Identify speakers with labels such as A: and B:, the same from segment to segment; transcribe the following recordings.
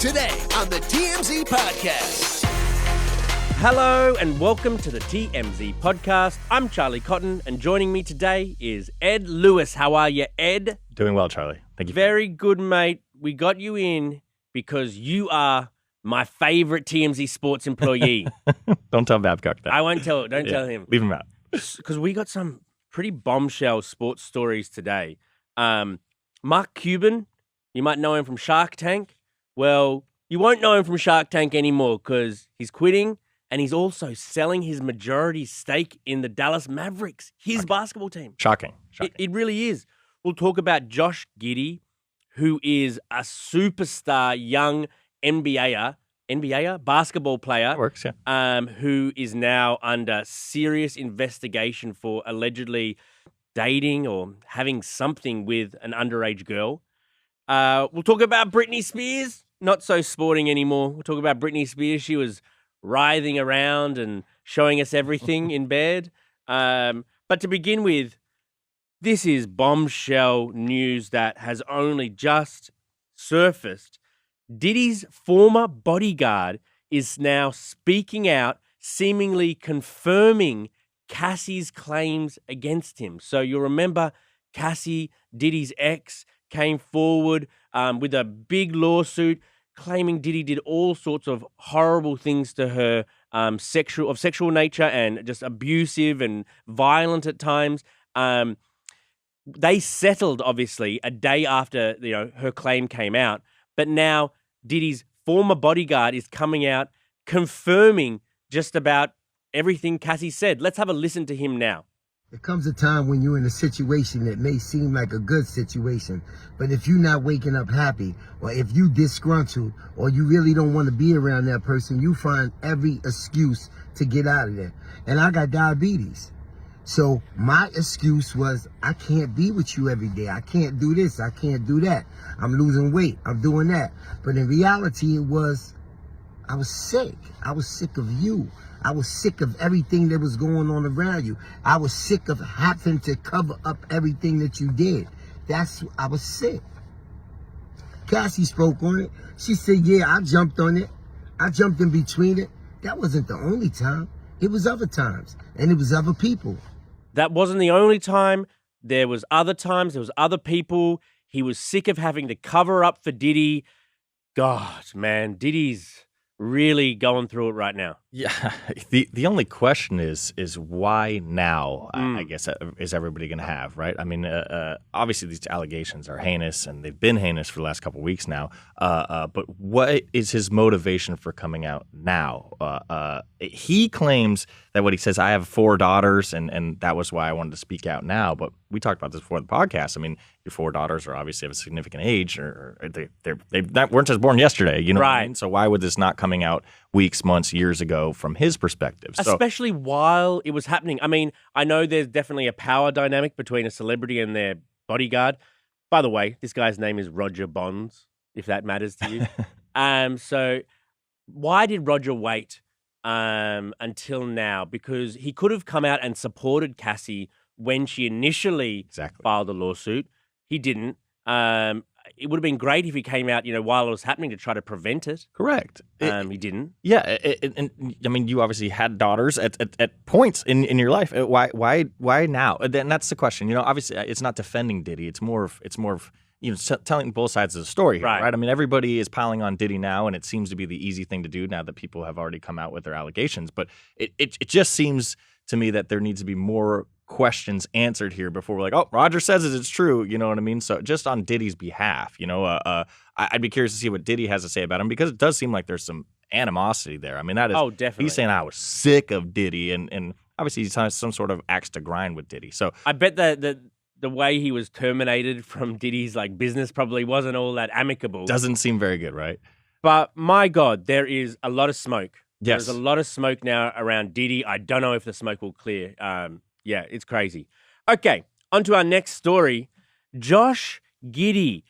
A: Today on the TMZ Podcast.
B: Hello and welcome to the TMZ Podcast. I'm Charlie Cotton and joining me today is Ed Lewis. How are you, Ed?
C: Doing well, Charlie. Thank you.
B: Very good, mate. We got you in because you are my favorite TMZ Sports employee.
C: Don't tell Babcock that.
B: I won't tell. Don't tell him.
C: Leave him out.
B: Because we got some pretty bombshell sports stories today. Mark Cuban, you might know him from Shark Tank. Well, you won't know him from Shark Tank anymore because he's quitting and he's also selling his majority stake in the Dallas Mavericks, his basketball team.
C: Shocking.
B: It really is. We'll talk about Josh Giddey, who is a superstar young NBA basketball player.
C: That works, yeah.
B: Who is now under serious investigation for allegedly dating or having something with an underage girl. We'll talk about Britney Spears. Not so sporting anymore. We'll talk about Britney Spears. She was writhing around and showing us everything in bed. But to begin with, this is bombshell news that has only just surfaced. Diddy's former bodyguard is now speaking out, seemingly confirming Cassie's claims against him. So you'll remember Cassie, Diddy's ex, came forward with a big lawsuit claiming Diddy did all sorts of horrible things to her, sexual nature and just abusive and violent at times. They settled, obviously, a day after her claim came out. But now Diddy's former bodyguard is coming out confirming just about everything Cassie said. Let's have a listen to him now.
D: There comes a time when you're in a situation that may seem like a good situation, but if you're not waking up happy, or if you disgruntled, or you really don't want to be around that person, you find every excuse to get out of there. And I got diabetes. So my excuse was, I can't be with you every day. I can't do this. I can't do that. I'm losing weight. I'm doing that. But in reality, it was, I was sick. I was sick of you. I was sick of everything that was going on around you. I was sick of having to cover up everything that you did. I was sick. Cassie spoke on it. She said, yeah, I jumped on it. I jumped in between it. That wasn't the only time. It was other times. And it was other people.
B: That wasn't the only time. There was other times. There was other people. He was sick of having to cover up for Diddy. God, man, Diddy's really going through it right now.
C: Yeah. The only question is why now, I guess, is everybody going to have, right? I mean, obviously these allegations are heinous, and they've been heinous for the last couple of weeks now. But what is his motivation for coming out now? He claims that what he says, I have 4 daughters, and that was why I wanted to speak out now. But we talked about this before the podcast. I mean, your 4 daughters are obviously of a significant age, or they weren't just born yesterday, you know
B: right.
C: what I mean? So why would this not coming out weeks, months, years ago from his perspective?
B: Especially while it was happening. I mean, I know there's definitely a power dynamic between a celebrity and their bodyguard. By the way, this guy's name is Roger Bonds, if that matters to you. So why did Roger wait until now? Because he could have come out and supported Cassie when she initially filed the lawsuit. He didn't. It would have been great if he came out, while it was happening to try to prevent it.
C: Correct.
B: He didn't.
C: Yeah, and I mean, you obviously had daughters at points in your life. Why now? And that's the question. Obviously, it's not defending Diddy. It's more of telling both sides of the story here, right? I mean, everybody is piling on Diddy now, and it seems to be the easy thing to do now that people have already come out with their allegations. But it just seems to me that there needs to be more questions answered here before we're like, oh, Roger says it's true. You know what I mean? So just on Diddy's behalf, I'd be curious to see what Diddy has to say about him, because it does seem like there's some animosity there. I mean, that is,
B: definitely.
C: He's saying I was sick of Diddy, and obviously he's has some sort of axe to grind with Diddy. So
B: I bet that the way he was terminated from Diddy's business probably wasn't all that amicable.
C: Doesn't seem very good, right?
B: But my God, there is a lot of smoke.
C: Yes.
B: There's a lot of smoke now around Diddy. I don't know if the smoke will clear. Yeah, it's crazy. Okay, on to our next story. Josh Giddey.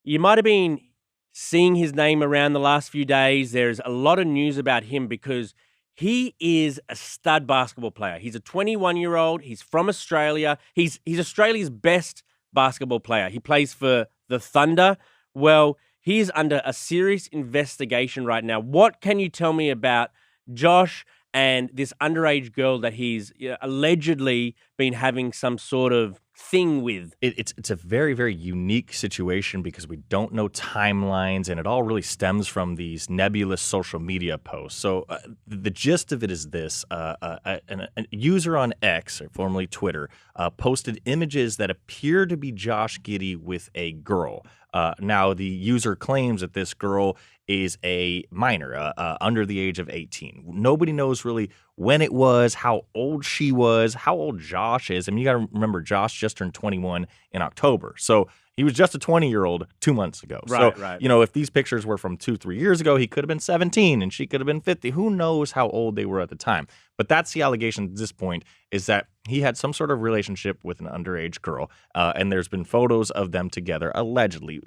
B: You might have been seeing his name around the last few days. There's a lot of news about him because he is a stud basketball player. He's a 21-year-old. He's from Australia. He's Australia's best basketball player. He plays for the Thunder. Well, he is under a serious investigation right now. What can you tell me about Josh and this underage girl that he's allegedly been having some sort of thing with?
C: It's a very, very unique situation because we don't know timelines, and it all really stems from these nebulous social media posts. So the gist of it is this. A user on X, or formerly Twitter, posted images that appear to be Josh Giddey with a girl. Now, the user claims that this girl is a minor, under the age of 18. Nobody knows really when it was, how old she was, how old Josh is. I mean, you got to remember, Josh just turned 21 in October. So he was just a 20-year-old 2 months ago.
B: Right,
C: so,
B: right.
C: If these pictures were from 2-3 years ago, he could have been 17 and she could have been 50. Who knows how old they were at the time? But that's the allegation at this point, is that he had some sort of relationship with an underage girl, and there's been photos of them together, allegedly.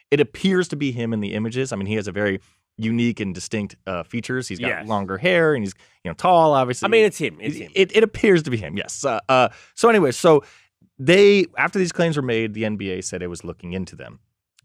C: It appears to be him in the images. I mean, he has a very unique and distinct features. He's got longer hair, and he's tall, obviously.
B: I mean, it's him. It's him.
C: It appears to be him, yes. So anyway, after these claims were made, the NBA said it was looking into them.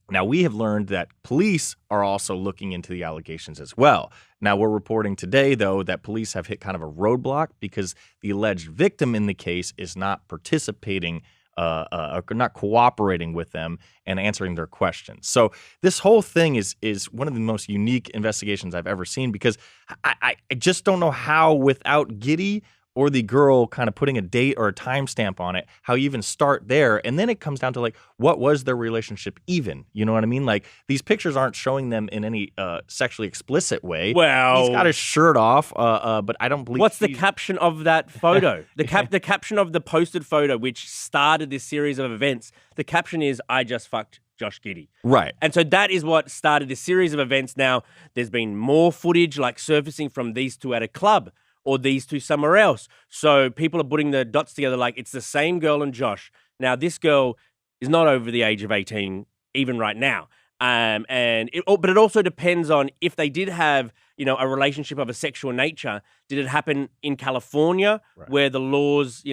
C: Now, we have learned that police are also looking into the allegations as well. Now, we're reporting today, though, that police have hit kind of a roadblock because the alleged victim in the case is not participating, not cooperating with them and answering their questions. So this whole thing is one of the most unique investigations I've ever seen, because I just don't know how, without Giddey or the girl kind of putting a date or a timestamp on it, how you even start there. And then it comes down to, like, what was their relationship even? You know what I mean? Like, these pictures aren't showing them in any sexually explicit way.
B: Well,
C: he's got his shirt off, but I don't believe.
B: What's the caption of that photo? The caption of the posted photo, which started this series of events, the caption is, "I just fucked Josh Giddey."
C: Right.
B: And so that is what started this series of events. Now, there's been more footage like surfacing from these two at a club, or these two somewhere else. So people are putting the dots together like it's the same girl and Josh. Now, this girl is not over the age of 18 even right now. But it also depends on if they did have, a relationship of a sexual nature. Did it happen in California, where the laws,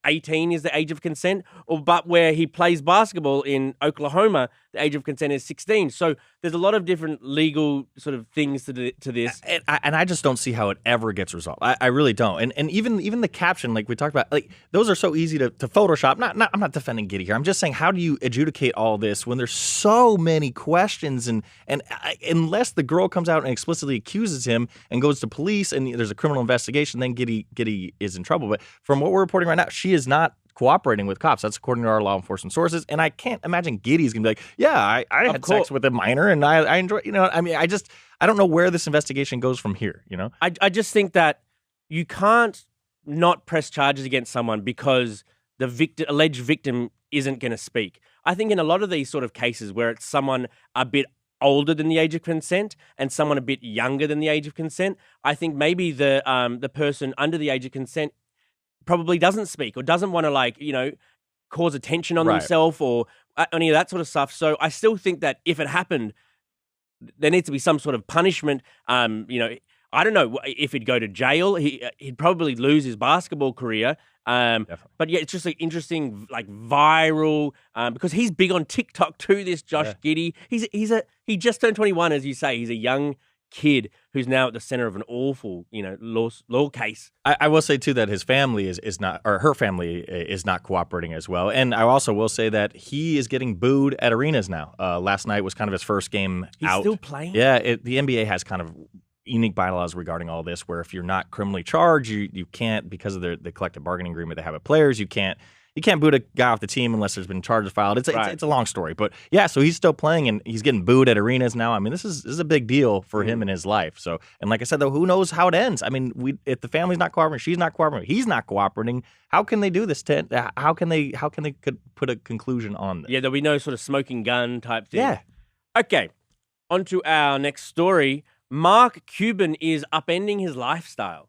B: 18 is the age of consent, but where he plays basketball in Oklahoma, the age of consent is 16. So there's a lot of different legal sort of things to this.
C: And I just don't see how it ever gets resolved. I really don't. And even the caption, like we talked about, like, those are so easy to Photoshop. I'm not defending Giddey here. I'm just saying, how do you adjudicate all this when there's so many questions? And unless the girl comes out and explicitly accuses him and goes to police and there's a criminal investigation, then Giddey is in trouble. But from what we're reporting right now, she is not cooperating with cops. That's according to our law enforcement sources. And I can't imagine Giddey's going to be like, yeah, I had sex with a minor and I enjoy, I mean, I don't know where this investigation goes from here,
B: I just think that you can't not press charges against someone because the alleged victim isn't going to speak. I think in a lot of these sort of cases where it's someone a bit older than the age of consent and someone a bit younger than the age of consent, I think maybe the person under the age of consent probably doesn't speak or doesn't want to cause attention on themselves or any of that sort of stuff. So I still think that if it happened, there needs to be some sort of punishment. I don't know if he'd go to jail. He'd probably lose his basketball career. But yeah, it's just like interesting, like viral, because he's big on TikTok too. This Josh Giddey, he just turned 21, as you say. He's a young kid who's now at the center of an awful, law case.
C: I will say too that his family is not, or her family is not cooperating as well. And I also will say that he is getting booed at arenas now. Last night was kind of his first game out.
B: He's still playing?
C: Yeah, the NBA has kind of unique bylaws regarding all this, where if you're not criminally charged, you can't, because of the collective bargaining agreement they have with players, you can't boot a guy off the team unless there's been charges filed. It's a long story, but yeah, so he's still playing and he's getting booed at arenas now. I mean, this is a big deal for him in his life. So, and like I said, though, who knows how it ends? I mean, if the family's not cooperating, she's not cooperating, he's not cooperating, how can they do this? How can they could put a conclusion on this?
B: Yeah, there'll be no sort of smoking gun type thing.
C: Yeah.
B: Okay, on to our next story. Mark Cuban is upending his lifestyle.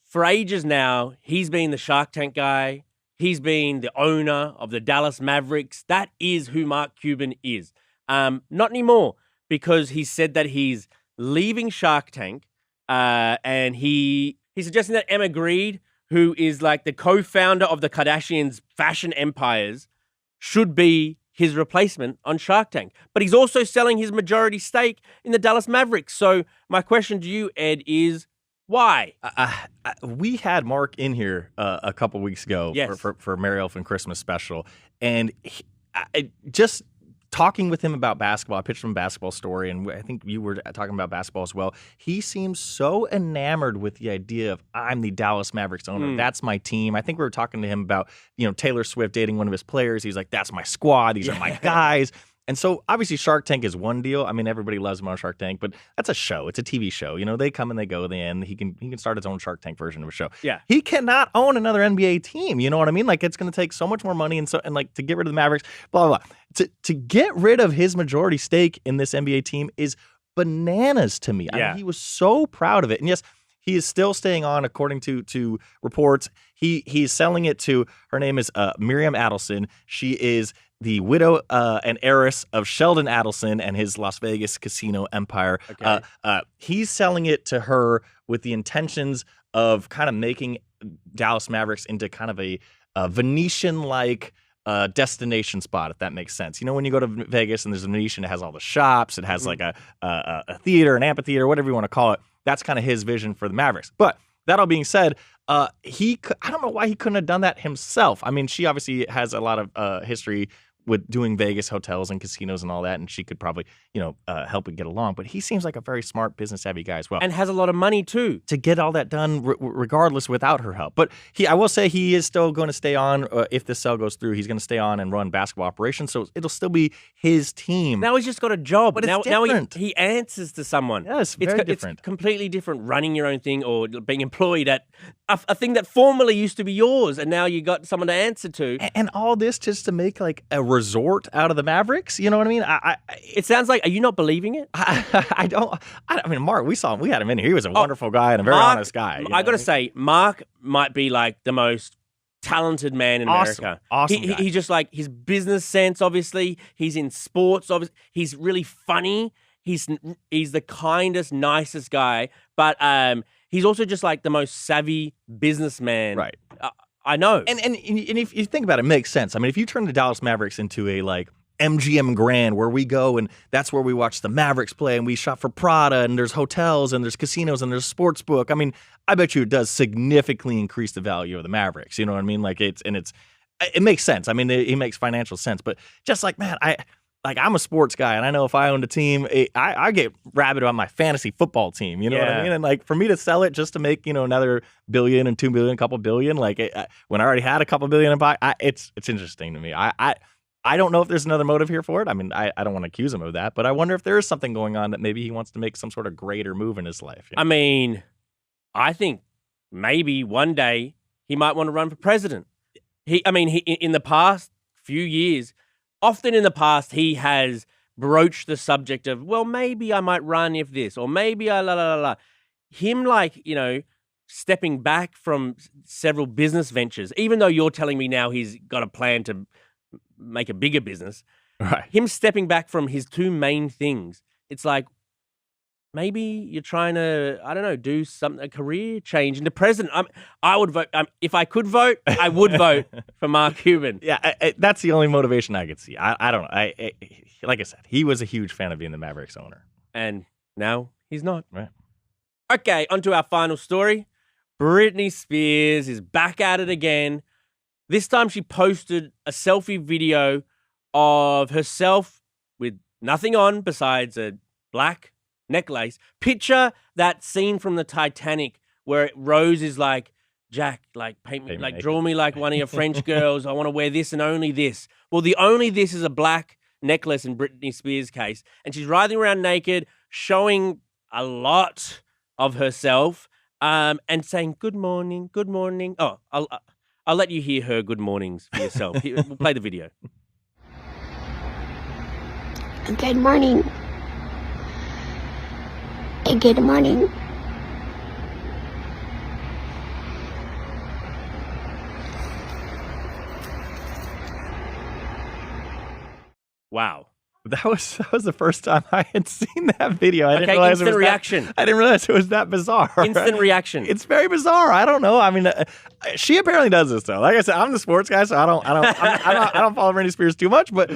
B: For ages now, he's been the Shark Tank guy. He's been the owner of the Dallas Mavericks. That is who Mark Cuban is. Not anymore, because he said that he's leaving Shark Tank, and he's suggesting that Emma Grede, who is like the co-founder of the Kardashians' fashion empires, should be his replacement on Shark Tank. But he's also selling his majority stake in the Dallas Mavericks. So my question to you, Ed, is why?
C: We had Mark in here a couple weeks ago
B: Yes.
C: for Merry Elfin Christmas special, and just talking with him about basketball, I pitched him a basketball story, and I think you were talking about basketball as well. He seems so enamored with the idea of, I'm the Dallas Mavericks owner. That's my team. I think we were talking to him about, Taylor Swift dating one of his players. He's like, that's my squad. These are my guys. And so obviously Shark Tank is one deal. I mean, everybody loves him on Shark Tank, but that's a show. It's a TV show. They come and they go. They end. He can start his own Shark Tank version of a show.
B: Yeah.
C: He cannot own another NBA team. You know what I mean? Like, it's going to take so much more money and to get rid of the Mavericks, blah, blah, blah. To get rid of his majority stake in this NBA team is bananas to me. I mean, he was so proud of it. And yes, he is still staying on, according to reports. He's selling it to, her name is Miriam Adelson. She is the widow and heiress of Sheldon Adelson and his Las Vegas casino empire.
B: Okay.
C: He's selling it to her with the intentions of kind of making Dallas Mavericks into kind of a Venetian-like destination spot, if that makes sense. When you go to Vegas and there's a Venetian, it has all the shops, it has like a theater, an amphitheater, whatever you want to call it. That's kind of his vision for the Mavericks. But that all being said, I don't know why he couldn't have done that himself. I mean, she obviously has a lot of history with doing Vegas hotels and casinos and all that, and she could probably, help it get along. But he seems like a very smart, business-savvy guy as well.
B: And has a lot of money, too.
C: To get all that done regardless without her help. But I will say he is still going to stay on. If this sale goes through, he's going to stay on and run basketball operations. So it'll still be his team.
B: Now he's just got a job.
C: But it's
B: now
C: different.
B: he answers to someone.
C: Yes, very different.
B: It's completely different running your own thing or being employed at a thing that formerly used to be yours, and now you got someone to answer to.
C: And all this just to make like a resort out of the Mavericks. You know what I mean?
B: It sounds like, are you not believing it?
C: I mean, Mark, we saw him. We had him in here. He was a wonderful guy and a very honest guy.
B: I got to say, Mark might be like the most talented man in America.
C: Awesome guy.
B: He's just like, his business sense, obviously. He's in sports, obviously. He's really funny. He's the kindest, nicest guy. But he's also just like the most savvy businessman.
C: Right.
B: I know.
C: And if you think about it, it makes sense. I mean, if you turn the Dallas Mavericks into a like MGM Grand where we go and that's where we watch the Mavericks play and we shop for Prada and there's hotels and there's casinos and there's a sports book. I mean, I bet you it does significantly increase the value of the Mavericks. You know what I mean? Like it makes sense. I mean, it makes financial sense. But just like, man, I'm a sports guy, and I know if I owned a team, I get rabid about my fantasy football team. You know what I mean? And like for me to sell it just to make another $1 billion and $2 billion, couple billion, like when I already had a couple billion in buy, it's interesting to me. I don't know if there's another motive here for it. I mean, I don't want to accuse him of that, but I wonder if there is something going on that maybe he wants to make some sort of greater move in his life.
B: I mean, I think maybe one day he might want to run for president. He in the past few years. Often in the past, he has broached the subject of, well, maybe I might run if this, or maybe I la la la la. Him, stepping back from several business ventures, even though you're telling me now he's got a plan to make a bigger business.
C: Right.
B: Him stepping back from his two main things, it's like, maybe you're trying to, I don't know, do a career change into president. I would vote. If I could vote, I would vote for Mark Cuban.
C: Yeah, that's the only motivation I could see. I don't know. Like I said, he was a huge fan of being the Mavericks owner.
B: And now he's not.
C: Right.
B: Okay, on to our final story. Britney Spears is back at it again. This time she posted a selfie video of herself with nothing on besides a black necklace. Picture that scene from the Titanic where Rose is like, Jack, like paint me, like draw me like one of your French girls. I want to wear this and only this. Well, the only this is a black necklace in Britney Spears' case. And she's riding around naked, showing a lot of herself and saying, good morning, good morning. Oh, I'll let you hear her good mornings for yourself. We'll play the video.
E: Good morning. Good morning.
B: Wow.
C: That was the first time I had seen that video. I didn't
B: Okay,
C: realize
B: instant reaction.
C: I didn't realize it was that bizarre.
B: Instant reaction.
C: It's very bizarre. I don't know. I mean, she apparently does this though. Like I said, I'm the sports guy, so I don't follow Britney Spears too much. But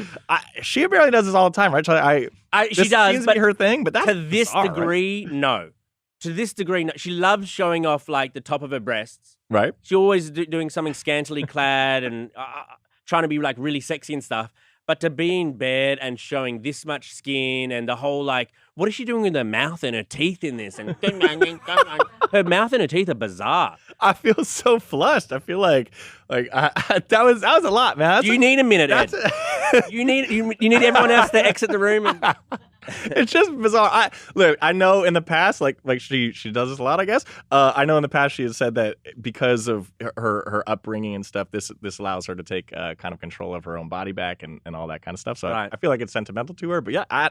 C: she apparently does this all the time, right? So
B: She does,
C: seems to
B: but
C: be her thing. But that's
B: to this
C: bizarre,
B: degree,
C: right?
B: no. To this degree, no. She loves showing off like the top of her breasts.
C: Right.
B: She always doing something scantily clad and trying to be like really sexy and stuff. But to be in bed and showing this much skin and the whole like, what is she doing with her mouth and her teeth in this? And her mouth and her teeth are bizarre.
C: I feel so flushed. I feel like that was a lot, man.
B: You need a minute, Ed. You need everyone else to exit the room. And...
C: It's just bizarre. I know in the past, like she does this a lot, I guess. I know in the past she has said that because of her upbringing and stuff, this allows her to take kind of control of her own body back and all that kind of stuff. So
B: right.
C: I feel like it's sentimental to her. But yeah,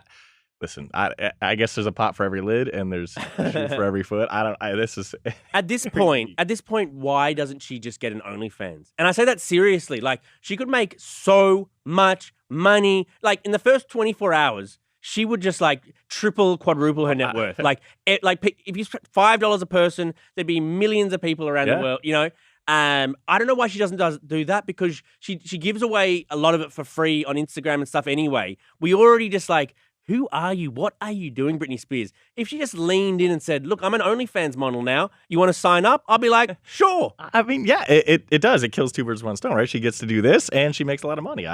C: listen, I guess there's a pot for every lid and there's a shoe for every foot. This is
B: At this point, why doesn't she just get an OnlyFans? And I say that seriously. Like, she could make so much money. Like, in the first 24 hours, she would just like triple, quadruple her net worth. Like if you spent $5 a person, there'd be millions of people around the world, you know? I don't know why she doesn't do that, because she gives away a lot of it for free on Instagram and stuff anyway. We already just like, who are you? What are you doing, Britney Spears? If she just leaned in and said, look, I'm an OnlyFans model now. You want to sign up? I'll be like, sure.
C: I mean, yeah, it does. It kills two birds with one stone, right? She gets to do this and she makes a lot of money.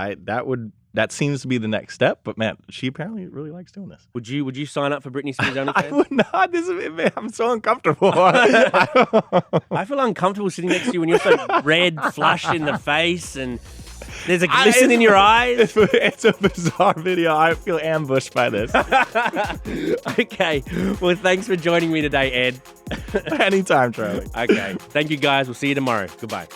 C: That seems to be the next step. But man, she apparently really likes doing this.
B: Would you sign up for Britney Spears OnlyFans?
C: I would not. I'm so uncomfortable.
B: I feel uncomfortable sitting next to you when you're so red, flushed in the face, and there's a glisten in your eyes.
C: It's a bizarre video. I feel ambushed by this.
B: Okay. Well, thanks for joining me today, Ed.
C: Anytime, Charlie.
B: Okay. Thank you, guys. We'll see you tomorrow. Goodbye.